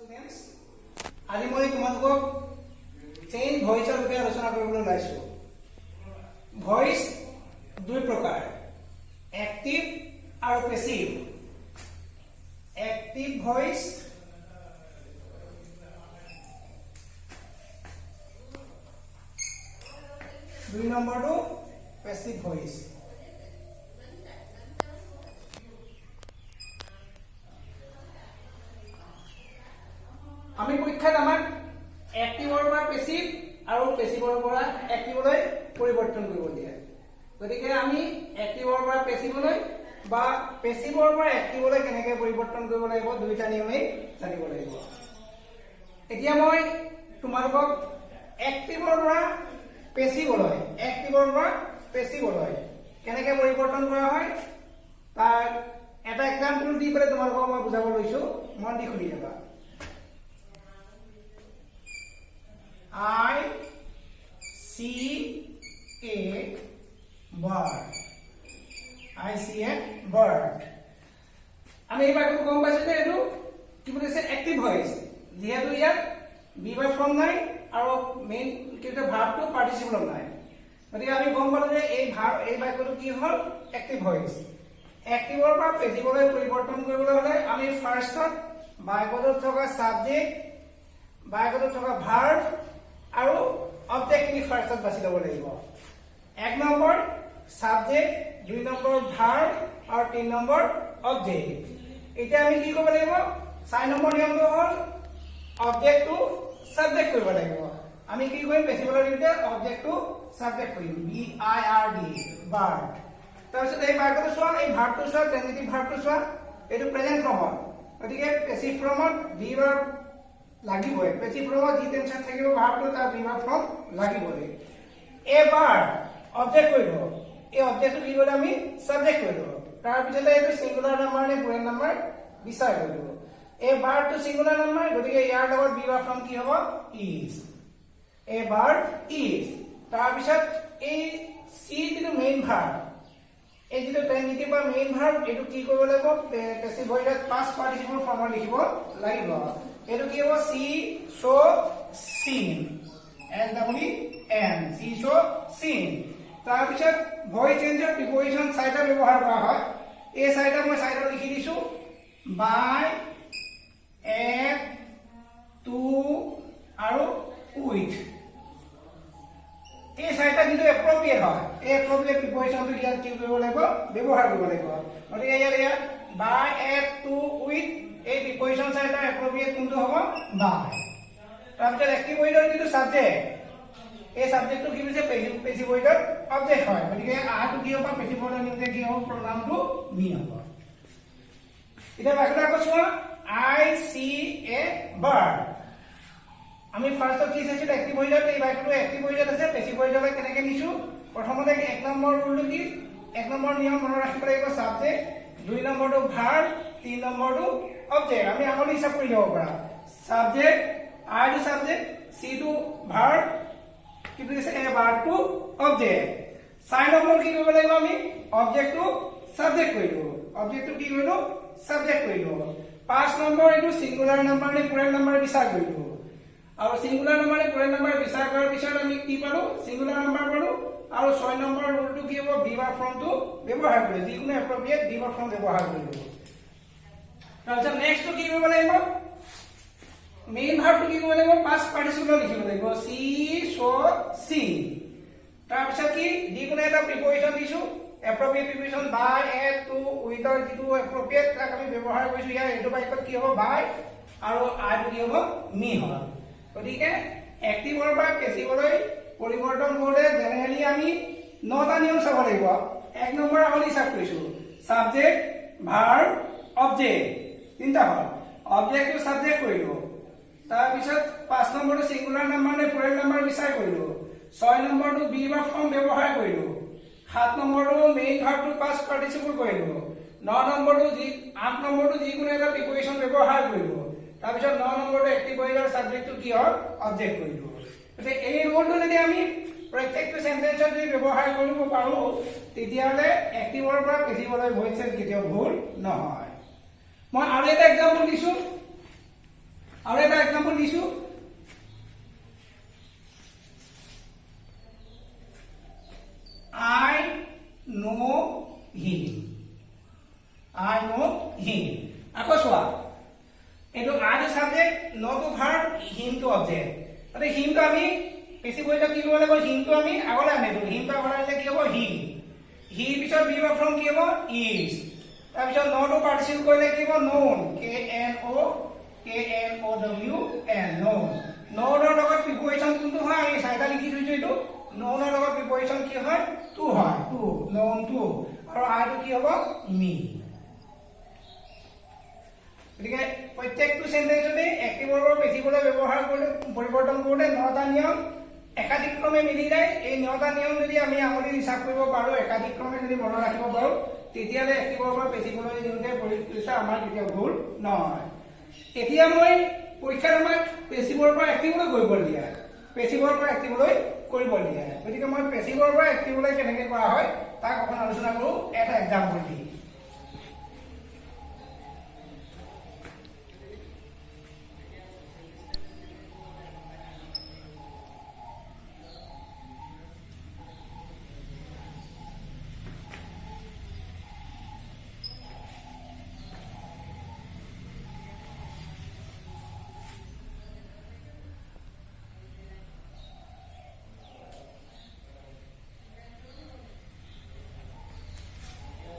students, আজি মই তোমালোকক চেঞ্জ ভয়েসৰ বিষয়ে আলোচনা কৰিবলৈ ওলাইছো। ভয়েস দুই প্ৰকাৰ, এক্টিভ আৰু পেসিভ। এক্টিভ ভয়েস দুই নম্বৰটো পেসিভ ভয়েস। আমি পৰীক্ষাত আমাক এক্টিভৰ পৰা পেসিভ আৰু পেসিভৰ পৰা এক্টিভলৈ পৰিৱৰ্তন কৰিব দিয়ে। গতিকে আমি এক্টিভৰ পৰা পেসিভলৈ বা পেসিভৰ পৰা এক্টিভলৈ কেনেকৈ পৰিৱৰ্তন কৰিব লাগিব দুইটা নিয়মেই জানিব লাগিব। এতিয়া মই তোমালোকক এক্টিভৰ পৰা পেসিভলৈ কেনেকৈ পৰিৱৰ্তন কৰা হয় তাৰ এটা এক্সাম্পল দি পেলাই তোমালোকক মই বুজাব লৈছো, মন দি শুনি যাবা। I see a bird. I see a bird. আমি এই বাক্যটো গম পাইছো যে এইটো কি বুলিছে এক্টিভ ভয়েস। যেহেতু ইয়াত বি বাই ফ্ৰম নাই আৰু মেইন কিটা ভাৰ্বটো পাৰ্টিসিপল নাই, গতিকে আমি গম পালো যে এই বাক্যটো কি হ'ল এক্টিভ ভয়েস। এক্টিভৰ পৰা পেসিভলৈ পৰিৱৰ্তন কৰিবলৈ হলে আমি ফাৰ্ষ্টত বাক্যটোত থকা সাবজেক্ট, বাক্যটোত থকা ভাৰ্ব আৰু অবজেক্টখিনি ফাৰ্ষ্টত বাছি ল'ব লাগিব। এক নম্বৰ সাবজেক্ট, দুই নম্বৰ ভাৰ্ব আৰু তিন নম্বৰ অবজেক্ট। এতিয়া আমি কি কৰিব লাগিব, ৪ নম্বৰ নিয়মটো হ'ল অবজেক্টটো সাবজেক্ট কৰিব লাগিব। আমি কি কৰিম, পেসিভলৈ দিওঁতে অবজেক্টটো সাবজেক্ট কৰিম, B I R D, bird. তাৰপিছত এই বাক্যটো চোৱা, এই ভাৰ্বটো চোৱা, ট্ৰেনজিটিভ ভাৰ্বটো চোৱা, এইটো প্ৰেজেন্ট ফৰ্মত, গতিকে পেসিভ ফৰ্মত বি ভাৰ্ব লাগিবই। পেসিভ ফৰ্মত যি টেনচন থাকিব ভাৰ্বটো তাৰ বি ভাৰ্ব ফৰ্ম লাগিবই। এ বাৰ্ড অবজেক্ট কৰিব, এই অবজেক্টটো কি কৰিলে আমি সাবজেক্ট কৰিব। তাৰ পিছতে এইটো সিঙ্গুলাৰ নাম্বাৰ নে প্লুৰেল নাম্বাৰ বিচাৰ কৰিব। এই বাৰ্ডটো সিঙ্গুলাৰ নাম্বাৰ, গতিকে ইয়াৰ লগত বি ভাৰ্ব ফৰ্ম কি হ'ব, ইজ। A bird is. তাৰ পিছত এই সি যিটো মেইন ভাৰ্ব, এই যিটো ট্ৰেনজিটিভ বা মেইন ভাৰ্ব, এইটো কি কৰিব লাগিব, পেসিভ ভয়েসত পাষ্ট পাৰ্টিসিপল ফৰ্মত লিখিব লাগিব। এইটো কি হ'ব, সি শো সিন, এস ডাবল এন, সি শো সিন। তাৰ পিছত ভয়েস চেঞ্জৰ প্ৰিপজিশন চাৰিটা ব্যৱহাৰ কৰা হয়। এই চাৰিটা মই চাৰিটা লিখি দিছো, বাই, এট, টু আৰু উইথ। এই চাৰিটা কিন্তু এপ্ৰপ্ৰিয়েট হয়, এই এপ্ৰপ্ৰিয়েট প্ৰিপজিশনটো ইয়াত কি কৰিব লাগিব, ব্যৱহাৰ কৰিব লাগিব। গতিকে ইয়াত বাই, এট, টু, উইথ, এই প্ৰিপজিশন চাৰিটা এপ্ৰপ্ৰিয়েট কোনটো হ'ব, বাই। তাৰপিছত এক্টিভ ভয়েসৰ যিটো সাবজেক্ট, এই সাবজেক্টটো কি হৈছে পেসিভ ভয়েসৰ অবজেক্ট হয়, গতিকে আটো কি হ'ব, পেসিভ ভয়েসৰ নিমিত্তে কি হ'ব, প্ৰনাউনটো মি হ'ব। এতিয়া বাক্যটো আকৌ চোৱা, আই সি এ বাৰ্ড। আমি ফাৰ্ষ্টত কি চাইছিলো, এক্টিভ ভয়েসত। এই বাক্যটো এক্টিভ ভয়েসত আছে, পেসিভ ভয়েসলৈ কেনেকৈ নিছো, প্ৰথমতে এক নম্বৰ ৰুলটো কি, এক নম্বৰ নিয়ম মনত ৰাখিব লাগিব, সাবজেক্ট, দুই নম্বৰটো ভাৰ্ব, তিন নম্বৰটো অবজেক্ট। আমি আগলৈ হিচাপ কৰি যাব পাৰা, subject, I to subject, C to verb, কি বুলিছে এ বাৰ্ড টু অবজেক্ট। ৪ নম্বৰ কি কৰিব লাগিব, আমি অবজেক্টটো সাবজেক্ট কৰিলো, অবজেক্টটো কি কৰিলো, সাবজেক্ট কৰিলো। ৫ নম্বৰ এইটো সিঙ্গুলাৰ নাম্বাৰ নে প্লুৰেল নাম্বাৰ বিচাৰ কৰিলো, আৰু সিঙ্গুলাৰ নাম্বাৰ নে প্লুৰেল নাম্বাৰ বিচাৰ কৰাৰ পিছত আমি কি পালো, সিঙ্গুলাৰ নাম্বাৰ পালো। আৰু ৬ নম্বৰ ৰুলটো কি হ'ব, বি ভাৰ্ব ফৰ্মটো ব্যৱহাৰ কৰিলো, যিকোনো এপ্ৰপ্ৰিয়েট বি ভাৰ্ব ফৰ্ম ব্যৱহাৰ কৰিলো। তাৰপিছত নেক্সটটো কি কৰিব লাগিব, মেইন ভাৰ্বটো কি কৰিব লাগিব, পাষ্ট পাৰ্টিসিপল লিখিব লাগিব, সি শো সিন। তাৰপিছত কি, যিকোনো এটা প্ৰিপজিশন দিছো, এপ্ৰপ্ৰিয়েট প্ৰিপজিশন, বাই, এট, টু, উইথৰ যিটো এপ্ৰপ্ৰিয়েট তাক আমি ব্যৱহাৰ কৰিছো। ইয়াৰ এইটো বাক্যত কি হ'ব, বাই, আৰু আইটো কি হ'ব, মি হ'ব। গতিকে এক্টিভৰ পৰা পেসিভলৈ পৰিৱৰ্তন কৰোঁতে জেনেৰেলি আমি ৯টা নিয়ম চাব লাগিব। এক নম্বৰ আগত হিচাপ কৰিছো, সাবজেক্ট, ভাৰ্ব, অবজেক্ট, তিনিটা হ'ল। অবজেক্টটো সাবজেক্ট কৰিলো, তাৰপিছত ৫ নম্বৰটো সিঙ্গুলাৰ নাম্বাৰ নে প্লুৰেল নাম্বাৰ বিচাৰ কৰিলো, ৬ নম্বৰটো বি ভাৰ্ব ফৰ্ম ব্যৱহাৰ কৰিলো, ৭ নম্বৰটো মেইন ভাৰ্বটো পাষ্ট পাৰ্টিসিপল কৰিলো, ৯ নম্বৰটো ৮ নম্বৰটো যিকোনো এটা প্ৰিপজিশন ব্যৱহাৰ কৰিলো, তাৰপিছত ৯ নম্বৰটো এক্টিভ ভয়েসৰ সাবজেক্টটো কি হ'ল, অবজেক্ট কৰিলো। গতিকে এই ৰুলটো যদি আমি প্ৰত্যেকটো সেন্টেন্সত যদি ব্যৱহাৰ কৰিব পাৰো, তেতিয়াহ'লে এক্টিভৰ পৰা পেসিভলৈ ভয়েস চেঞ্জ কেতিয়াও ভুল নহয়। মই আৰু এটা এক্সাম্পল দিছো, আৰু এটা এক্সাম্পল দিছো I know him. I know him. আকৌ চোৱা এইটো I টো সাবজেক্ট know টো ভাৰ্ব him টো অবজেক্ট মানে him টো আমি বেছি বইটা কি কৰিব লাগিব him টো আমি আগলৈ আনিলো him টো আগলৈ আনিলে কি হ'ব he পিছত be verb form কি হ'ব is তাৰপিছত know টো পাৰ্টিচিপল কৰিলে কি হ'ব known known known ৰ লগত প্ৰিপজিচন কোনটো হয় আমি চাৰিটা লিখি থৈছো এইটো known ৰ লগত প্ৰিপজিচন কি হয় to হয় to known to আৰু I টো কি হ'ব me গতিকে প্ৰত্যেকটো সেন্টেন্সতে এক্টিভ ভাৰ্বৰ পেসিভ ভাৰ্বৰ ব্যৱহাৰ কৰি পৰিৱৰ্তন কৰোতে নটা নিয়ম একাধিক ক্ৰমে মিলি যায় এই নটা নিয়ম যদি আমি আগলৈ হিচাপ কৰিব পাৰো একাধিক ক্ৰমে যদি মনত ৰাখিব পাৰো তেতিয়ালে এক্টিভ ভাৰ্বৰ পেসিভ ভাৰ্বৰ দিওঁতে পৰিস্থিতি আমাৰ কেতিয়াও ভুল নহয় এতিয়া মই পৰীক্ষাত আমাক পেসিভৰ পৰা এক্টিভলৈ কৰিব দিয়া পেসিভৰ পৰা এক্টিভলৈ কৰিব দিয়া গতিকে মই পেসিভৰ পৰা এক্টিভলৈ কেনেকৈ কৰা হয় তাক অকণ আলোচনা কৰো এটা example the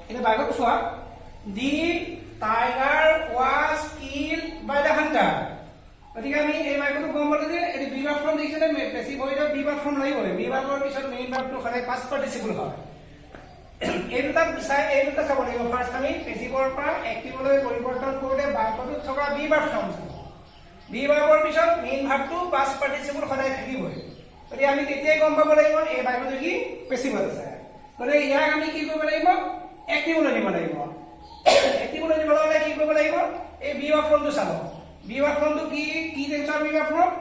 In the Bible, the tiger was killed by the hunter. গতিকে আমি এই বাক্যটো গম পালো যে এটি be verb form দিছিলে পেসিভ হয় be verb form লাগিব be verb ৰ পিছত মেইন ভাৰ্বটো সদায় past participle হয় এই দুটা চাব লাগিব ফাৰ্স্ট আমি পেসিভৰ পৰা এক্টিভলৈ পৰিৱৰ্তন কৰোতে বাক্যটোত থকা be verb form be verb ৰ পিছত মেইন ভাৰ্বটো past participle সদায় থাকিবই গতিকে আমি তেতিয়াই গম পাব লাগিব এই বাক্যটো কি পেসিভত আছে গতিকে ইয়াক আমি কি কৰিব লাগিব এক্টিভলৈ দিব লাগিব এক্টিভলৈ দিবলৈ হ'লে কি কৰিব লাগিব এই be verb formটো চাব be verb formটো কি টেন্সৰ be verb form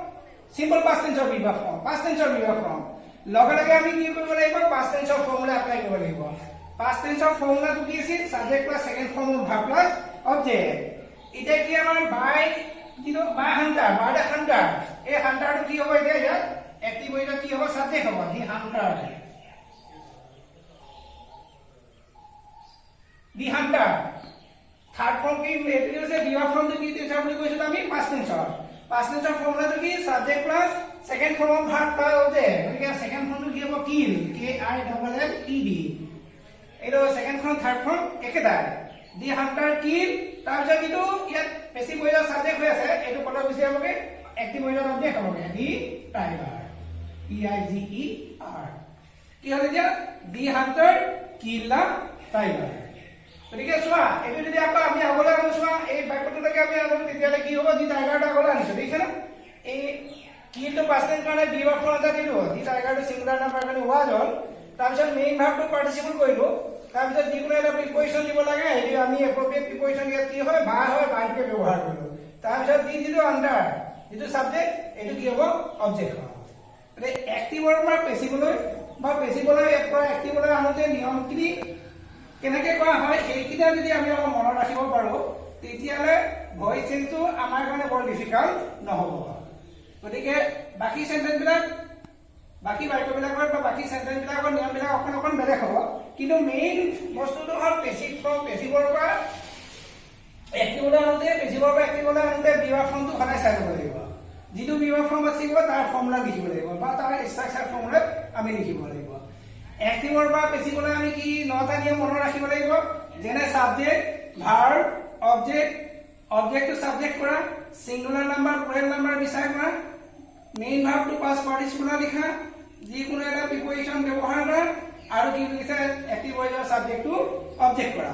simple past টেন্সৰ be verb form past টেন্সৰ be verb form লগে লগে আমি কি কৰিব লাগিব past টেন্সৰ ফৰ্মুলা এপ্লাই কৰিব লাগিব past টেন্সৰ ফৰ্মুলাটো কি আছিল subject plus second form of verb plus object এতিয়া কি আমাৰ by hunter by the hunter এই hunterটো কি হ'ব এতিয়া ইয়াত এক্টিভ হৈ কি হ'ব সাবজেক্ট হ'ব the hunter the hunter third form কি এটো আছে be verb form কি টেন্সৰ বুলি কৈছিল আমি past টেন্সৰ ফৰ্মুলাটো কি subject plus second form of verb plus object গতিকে সেকেন্ড ফর্মটো কি হ'ব কিল KILLED এটো সেকেন্ড ফর্ম থার্ড ফর্ম একেটাই দি হান্টাৰ কিল তাৰপিছত কিটো ইয়াত পেসিভ হৈ যোৱা সাবজেক্ট হৈ আছে এটো পদ গুছি হ'বগে এক্টিভ হৈ যোৱা অবজেক্ট হ'বগে দি টাইগাৰ TIGER কি হ'ল এতিয়া দি হান্টাৰ কিল দা টাইগাৰ গতিকে চোৱা এটো যদি আমি আগলৈ আনো চোৱা এই বাক্যটোলৈকে আমি আনো তেতিয়ালে কি হ'ব দি টাইগাৰটা আগলৈ আনিছো দেখিছানে এই কিল টো past tense কাৰণে be verb form এটা দিলো দি টাইগাৰটো সিঙ্গুলাৰ নাম্বাৰ কাৰণে was হ'ল তাৰপিছত মেইন ভাৰ্বটো পাৰ্টিসিপল কৰিলো তাৰপিছত যিকোনো এটা প্ৰিপজিচন দিব লাগে এই আমি এপ্ৰোপ্ৰিয়েট প্ৰিপজিচন ইয়াত কি হয় by হয় by কে ব্যৱহাৰ কৰিলো তাৰপিছত দিটো আন্ডাৰ যিটো সাবজেক্ট এটো কি হ'ব অবজেক্ট হ'ব মানে এক্টিভৰ পৰা পেসিভলৈ বা পেসিভলৈ পৰা এক্টিভলৈ আনোতে নিয়মখিনি কেনেকৈ কৰা হয় এইকিটা যদি আমি মনত ৰাখিব পাৰো তেতিয়ালে ভইচ চেঞ্জটো আমাৰ কাৰণে বৰ ডিফিকাল্ট নহ'ব গতিকে বাকি সেন্টেন্স বিলাক বাকি বাক্যবিলাকৰ বা বাকি সেন্টেন্স বিলাকৰ নিয়মবিলাক অকণ বেলেগ হ'ব কিন্তু মেইন বস্তুটো হ'ল পেসিভৰ পৰা এক্টিভলৈ আনোতে পেসিভৰ পৰা এক্টিভলৈ আনোতে be verb formটো সদায় চাই ল'ব লাগিব যিটো be verb form আছে তাৰ ফৰ্মুলা লিখিব লাগিব বা তাৰ ষ্ট্ৰাকচাৰ ফৰ্মুলা আমি লিখিব লাগিব এক্টিভৰ পৰা পেসিভলৈ আমি কি নটা নিয়ম মনত ৰাখিব লাগিব যেনে subject verb object to subject কৰা সিঙ্গুলাৰ নাম্বাৰ প্লুৰেল নাম্বাৰ বিচাৰ কৰা মেইন ভাৰ্বটো পাষ্ট পাৰ্টিসিপল লিখা যিকোনো এটা প্ৰিপজিচন ব্যৱহাৰ কৰা আৰু কি লিখা এক্টিভ হৈ যোৱা সাবজেক্টটো অবজেক্ট কৰা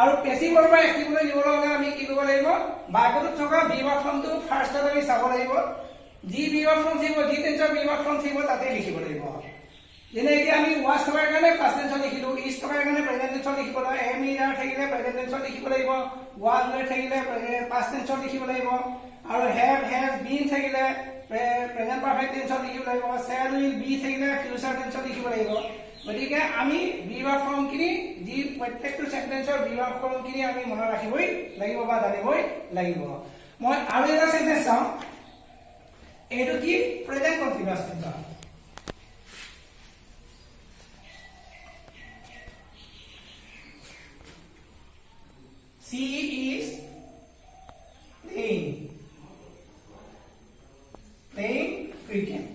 আৰু পেসিভৰ পৰা এক্টিভলৈ নিবলৈ হ'লে আমি কি কৰিব লাগিব বাক্যটোত থকা be verb formটো ফাৰ্ষ্টত আমি চাব লাগিব যি be verb form থাকিব যি টেন্সৰ be verb form থাকিব তাতে লিখিব লাগিব যেনে এতিয়া আমি was থকাৰ কাৰণে past tense লিখিলো is থকাৰ কাৰণে present tense লিখিব লাগিব am is থাকিলে present tense লিখিব লাগিব was থাকিলে past tense লিখিব লাগিব আৰু have has been থাকিলে present perfect tense লিখিব লাগিব shall will be থাকিলে future tense লিখিব লাগিব গতিকে আমি be verb form খিনি যি প্ৰত্যেকটো সেন্টেন্সৰ be verb form খিনি আমি মনত ৰাখিবই লাগিব বা জানিবই লাগিব মই আৰু এটা সেন্টেন্স চাও এইটো কি present continuous tense She is playing cricket.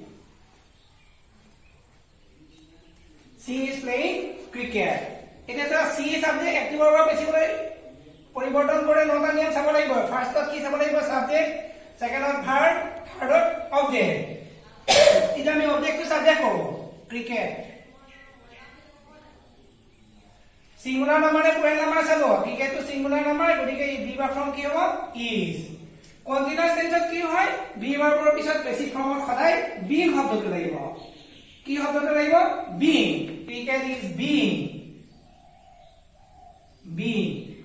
She is playing cricket. এটা তো সি সাবজেক্ট একটিভ ভার্ব বেশি করে পরিবর্তন করে নটা নিয়ম চাব লাগিব ফার্স্টত কি চাব লাগিব সাবজেক্ট সেকেন্ডত ভার্ব থার্ডত অবজেক্ট এটা আমি অবজেক্টটো সাবজেক্ট করব ক্রিকেট সিঙ্গুলার নাম্বারে প্লুরাল নাম্বার চাব ক্রিকেটটো সিঙ্গুলার নাম্বার গতিকে এই বি ভার্ব ফর্ম কি হ'ব ইজ কন্টিনিউয়াস টেন্সত কি হয় বি ভাৰ্বৰ পিছত বেসিক ফর্মত সদায় বিং শব্দটো লাগিব কি শব্দটো লাগিব বিং ক্রিকেট ইজ বিং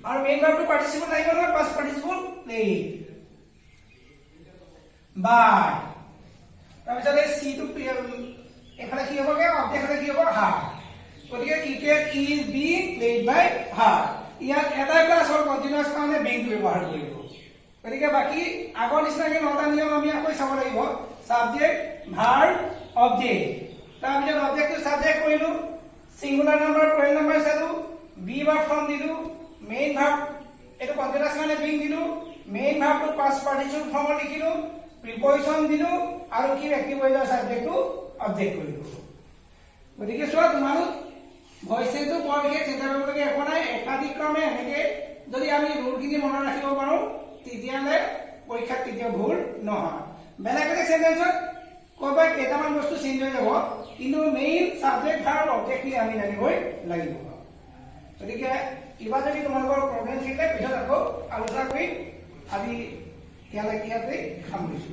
আৰু মেইন ভাৰ্বটো পাৰ্টিসিপল লাগিব নহয় পাস্ট পাৰ্টিসিপল প্লেইং বাই তাৰপিছতে সি টো এফালে কি হ'বগে অবজেক্ট হলে কি হ'ব হার গতিকে cricket is being played by her ইয়াত এটা ক্লাছৰ কন্টিনিউয়াস কাৰণে বিং ব্যৱহাৰ কৰিব গতিকে বাকি আগৰ নিচিনাকে নটা নিয়ম আমি আকৌ চাব লাগিব সাবজেক্ট ভাৰ্ব অবজেক্ট তাৰপিছত অবজেক্টটো সাবজেক্ট কৰিলো সিঙ্গুলাৰ নাম্বাৰ প্লুৰাল নাম্বাৰ চালো বি ভাৰ্ব ফৰ্ম দিলো মেইন ভাৰ্ব এটো কন্টিনিউয়াস কাৰণে বিং দিলো মেইন ভাৰ্বটো পাস্ট পাৰ্টিসিপল ফৰ্মত লিখিলো প্ৰিপজিশন দিলো আৰু কি এক্টিভ হৈ যায় সাবজেক্টটো অবজেক্ট কৰিলো গতিকে চোৱা তোমালোক ভয়েসটো বৰ বিশেষ চিন্তা কৰিবলগীয়া একো নাই একাধিক ক্ৰমে এনেকে যদি আমি ৰুলখিনি মনত ৰাখিব পাৰো তেতিয়ালে পৰীক্ষাত কেতিয়াও ভুল নহয় বেলেগ বেলেগ সেন্টেন্সত কবা কেইটামান বস্তু চেঞ্জ হৈ যাব কিন্তু মেইন সাবজেক্ট ভার্ব অবজেক্ট কি আমি জানিবই লাগিব গতিকে কিবা যদি তোমালোকৰ প্ৰবলেম থাকে পিছত আকৌ আলোচনা কৰি আজি ইয়াতে সামৰিছো